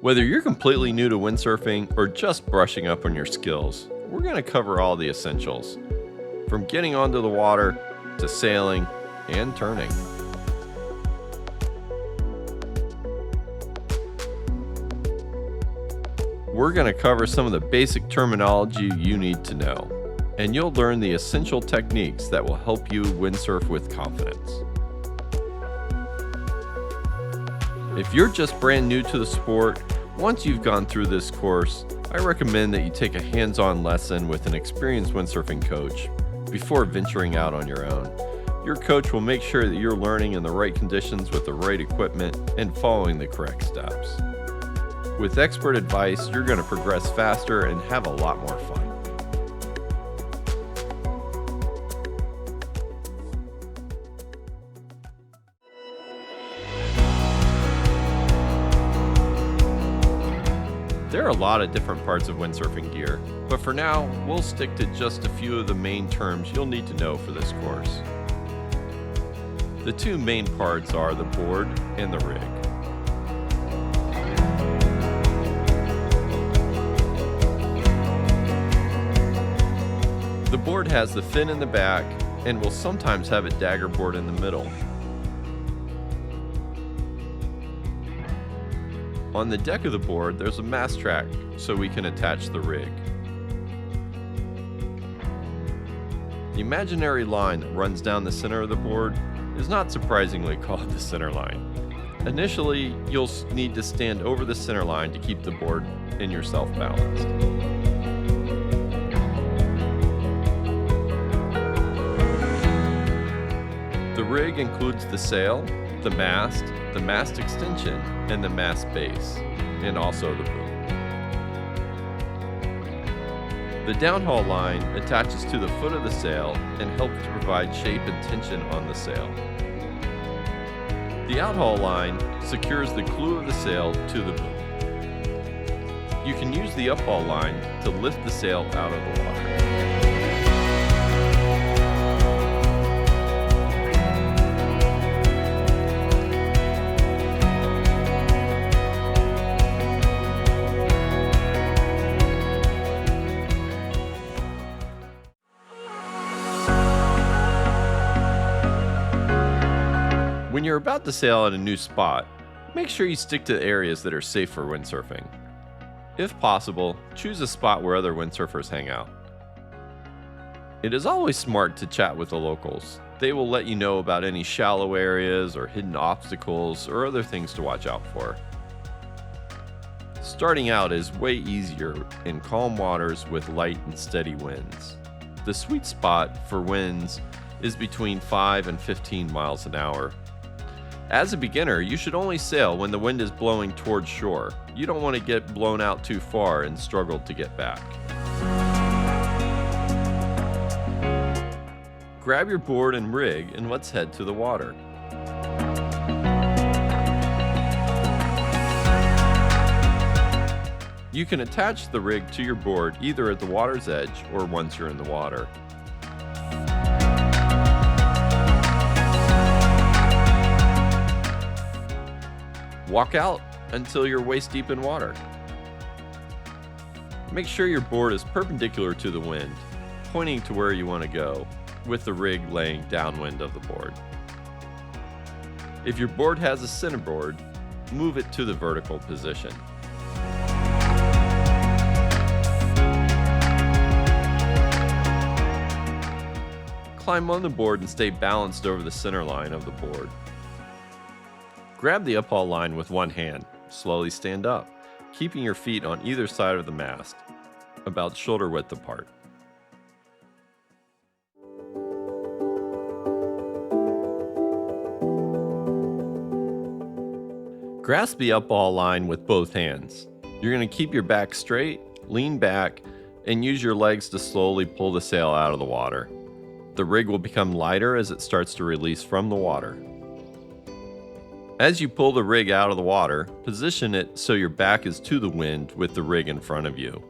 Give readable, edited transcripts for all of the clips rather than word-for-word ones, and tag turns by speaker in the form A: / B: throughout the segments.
A: Whether you're completely new to windsurfing or just brushing up on your skills, we're going to cover all the essentials, from getting onto the water to sailing and turning. We're going to cover some of the basic terminology you need to know, and you'll learn the essential techniques that will help you windsurf with confidence. If you're just brand new to the sport, once you've gone through this course, I recommend that you take a hands-on lesson with an experienced windsurfing coach before venturing out on your own. Your coach will make sure that you're learning in the right conditions with the right equipment and following the correct steps. With expert advice, you're going to progress faster and have a lot more fun. There are a lot of different parts of windsurfing gear, but for now, we'll stick to just a few of the main terms you'll need to know for this course. The two main parts are the board and the rig. The board has the fin in the back and will sometimes have a dagger board in the middle. On the deck of the board, there's a mast track so we can attach the rig. The imaginary line that runs down the center of the board is not surprisingly called the center line. Initially, you'll need to stand over the center line to keep the board and yourself balanced. The rig includes the sail, the mast extension, and the mast base, and also the boom. The downhaul line attaches to the foot of the sail and helps to provide shape and tension on the sail. The outhaul line secures the clew of the sail to the boom. You can use the uphaul line to lift the sail out of the water. When you're about to sail at a new spot, make sure you stick to areas that are safe for windsurfing. If possible, choose a spot where other windsurfers hang out. It is always smart to chat with the locals. They will let you know about any shallow areas or hidden obstacles or other things to watch out for. Starting out is way easier in calm waters with light and steady winds. The sweet spot for winds is between 5 and 15 miles an hour. As a beginner, you should only sail when the wind is blowing towards shore. You don't want to get blown out too far and struggle to get back. Grab your board and rig and let's head to the water. You can attach the rig to your board either at the water's edge or once you're in the water. Walk out until you're waist deep in water. Make sure your board is perpendicular to the wind, pointing to where you want to go, with the rig laying downwind of the board. If your board has a centerboard, move it to the vertical position. Climb on the board and stay balanced over the center line of the board. Grab the uphaul line with one hand. Slowly stand up, keeping your feet on either side of the mast, about shoulder width apart. Grasp the uphaul line with both hands. You're going to keep your back straight, lean back, and use your legs to slowly pull the sail out of the water. The rig will become lighter as it starts to release from the water. As you pull the rig out of the water, position it so your back is to the wind with the rig in front of you.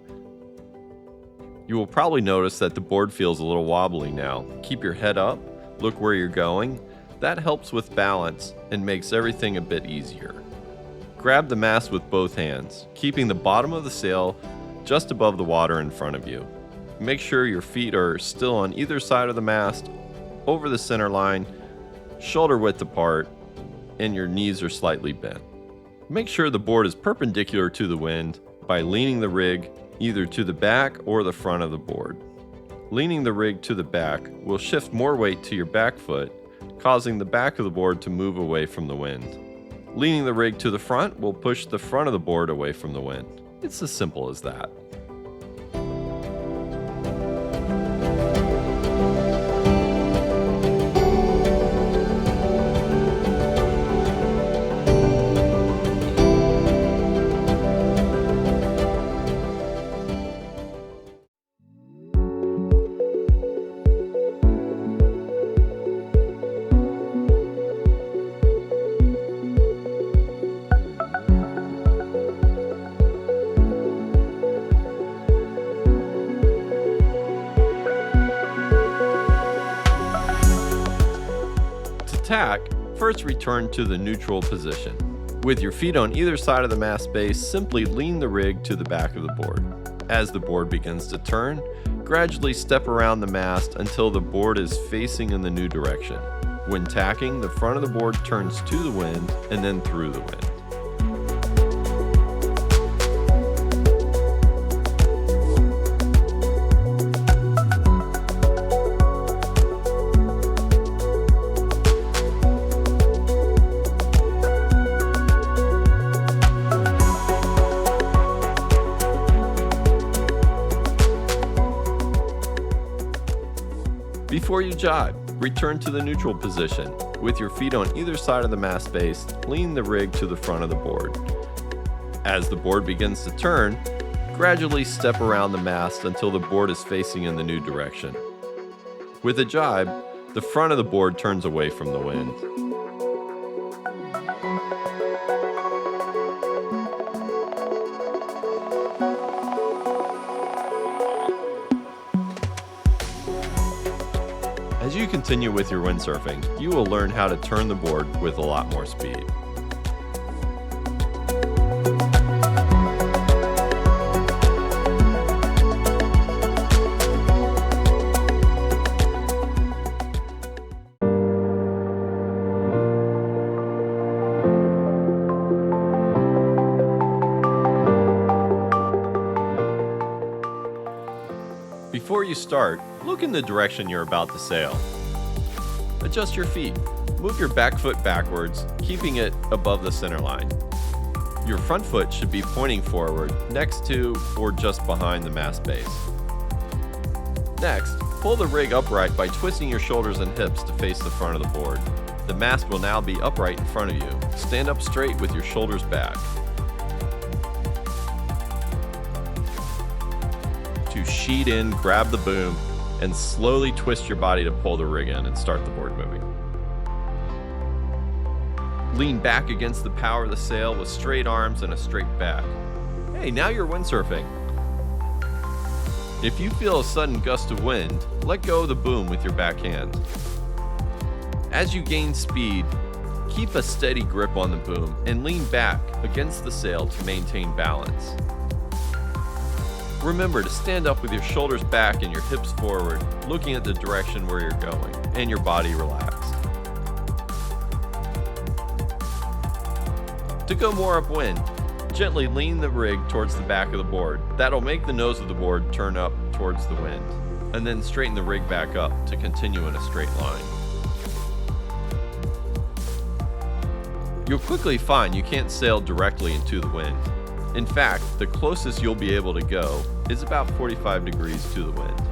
A: You will probably notice that the board feels a little wobbly now. Keep your head up, look where you're going. That helps with balance and makes everything a bit easier. Grab the mast with both hands, keeping the bottom of the sail just above the water in front of you. Make sure your feet are still on either side of the mast, over the center line, shoulder width apart, and your knees are slightly bent. Make sure the board is perpendicular to the wind by leaning the rig either to the back or the front of the board. Leaning the rig to the back will shift more weight to your back foot, causing the back of the board to move away from the wind. Leaning the rig to the front will push the front of the board away from the wind. It's as simple as that. Tack, first return to the neutral position. With your feet on either side of the mast base, simply lean the rig to the back of the board. As the board begins to turn, gradually step around the mast until the board is facing in the new direction. When tacking, the front of the board turns to the wind and then through the wind. Before you jibe, return to the neutral position. With your feet on either side of the mast base, lean the rig to the front of the board. As the board begins to turn, gradually step around the mast until the board is facing in the new direction. With a jibe, the front of the board turns away from the wind. As you continue with your windsurfing, you will learn how to turn the board with a lot more speed. Before you start, look in the direction you're about to sail. Adjust your feet. Move your back foot backwards, keeping it above the center line. Your front foot should be pointing forward, next to or just behind the mast base. Next, pull the rig upright by twisting your shoulders and hips to face the front of the board. The mast will now be upright in front of you. Stand up straight with your shoulders back. To sheet in, grab the boom, and slowly twist your body to pull the rig in and start the board moving. Lean back against the power of the sail with straight arms and a straight back. Hey, now you're windsurfing. If you feel a sudden gust of wind, let go of the boom with your back hand. As you gain speed, keep a steady grip on the boom and lean back against the sail to maintain balance. Remember to stand up with your shoulders back and your hips forward, looking at the direction where you're going, and your body relaxed. To go more upwind, gently lean the rig towards the back of the board. That'll make the nose of the board turn up towards the wind, and then straighten the rig back up to continue in a straight line. You'll quickly find you can't sail directly into the wind. In fact, the closest you'll be able to go is about 45 degrees to the wind.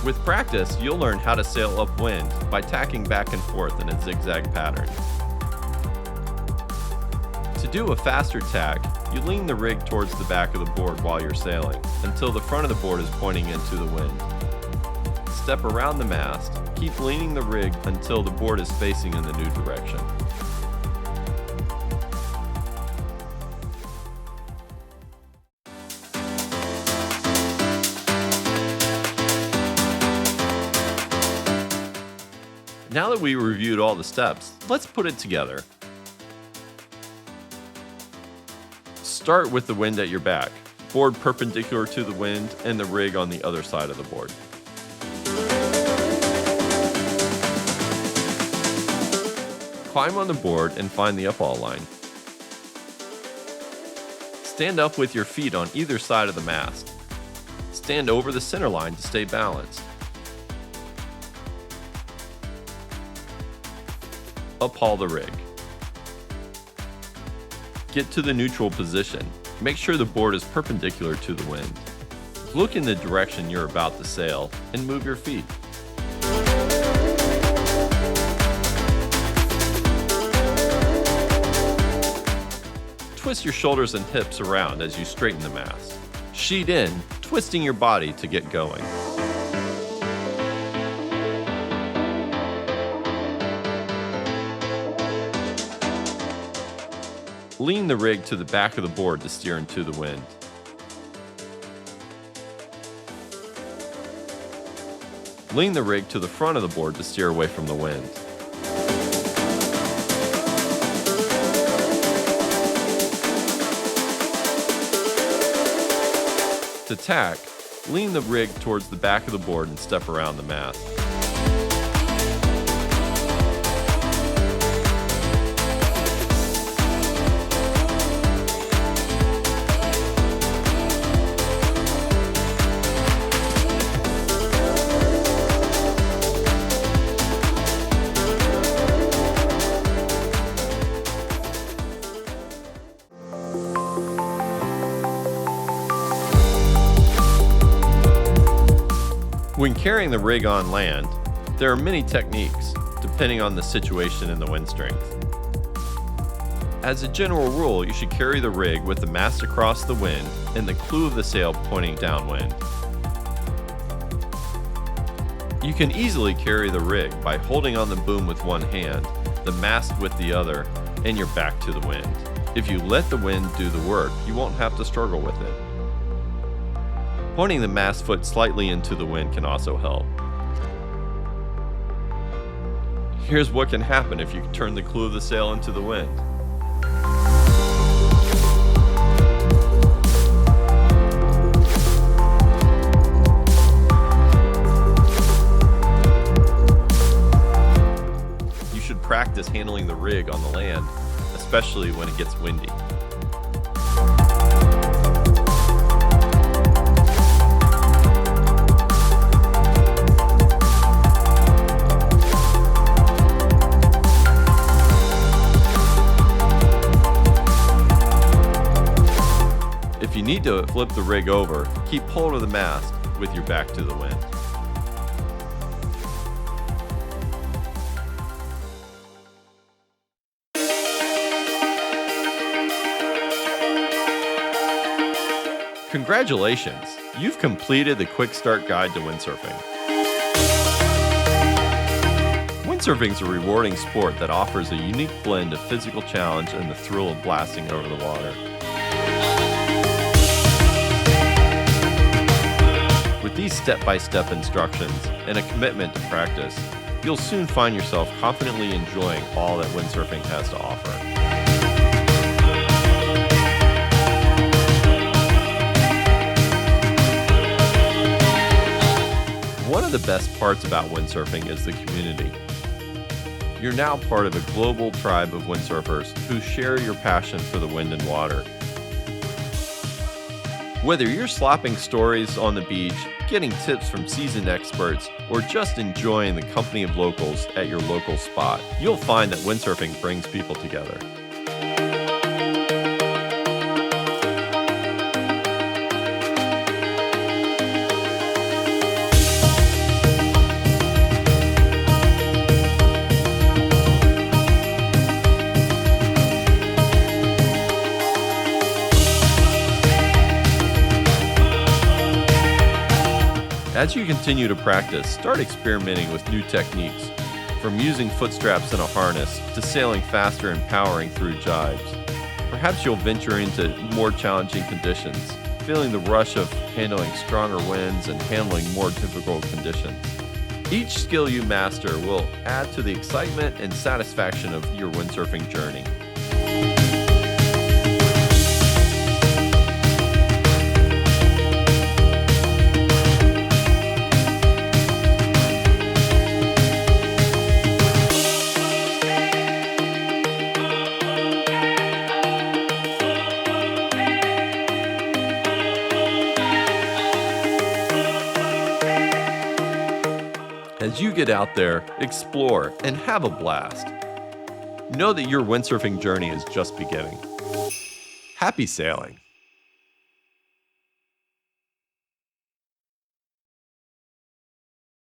A: With practice, you'll learn how to sail upwind by tacking back and forth in a zigzag pattern. To do a faster tack, you lean the rig towards the back of the board while you're sailing until the front of the board is pointing into the wind. Step around the mast, keep leaning the rig until the board is facing in the new direction. Now that we reviewed all the steps, let's put it together. Start with the wind at your back, board perpendicular to the wind, and the rig on the other side of the board. Climb on the board and find the uphaul line. Stand up with your feet on either side of the mast. Stand over the center line to stay balanced. Uphaul the rig. Get to the neutral position. Make sure the board is perpendicular to the wind. Look in the direction you're about to sail and move your feet. Twist your shoulders and hips around as you straighten the mast. Sheet in, twisting your body to get going. Lean the rig to the back of the board to steer into the wind. Lean the rig to the front of the board to steer away from the wind. To tack, lean the rig towards the back of the board and step around the mast. When carrying the rig on land, there are many techniques depending on the situation and the wind strength. As a general rule, you should carry the rig with the mast across the wind and the clew of the sail pointing downwind. You can easily carry the rig by holding on the boom with one hand, the mast with the other, and your back to the wind. If you let the wind do the work, you won't have to struggle with it. Pointing the mast foot slightly into the wind can also help. Here's what can happen if you turn the clew of the sail into the wind. You should practice handling the rig on the land, especially when it gets windy. If you need to flip the rig over, keep hold of the mast with your back to the wind. Congratulations! You've completed the Quick Start Guide to Windsurfing. Windsurfing is a rewarding sport that offers a unique blend of physical challenge and the thrill of blasting over the water. With these step-by-step instructions and a commitment to practice, you'll soon find yourself confidently enjoying all that windsurfing has to offer. One of the best parts about windsurfing is the community. You're now part of a global tribe of windsurfers who share your passion for the wind and water. Whether you're slopping stories on the beach, getting tips from seasoned experts, or just enjoying the company of locals at your local spot, you'll find that windsurfing brings people together. As you continue to practice, start experimenting with new techniques, from using foot straps in a harness to sailing faster and powering through jibes. Perhaps you'll venture into more challenging conditions, feeling the rush of handling stronger winds and handling more difficult conditions. Each skill you master will add to the excitement and satisfaction of your windsurfing journey. you get out there, explore, and have a blast. Know that your windsurfing journey is just beginning. Happy sailing!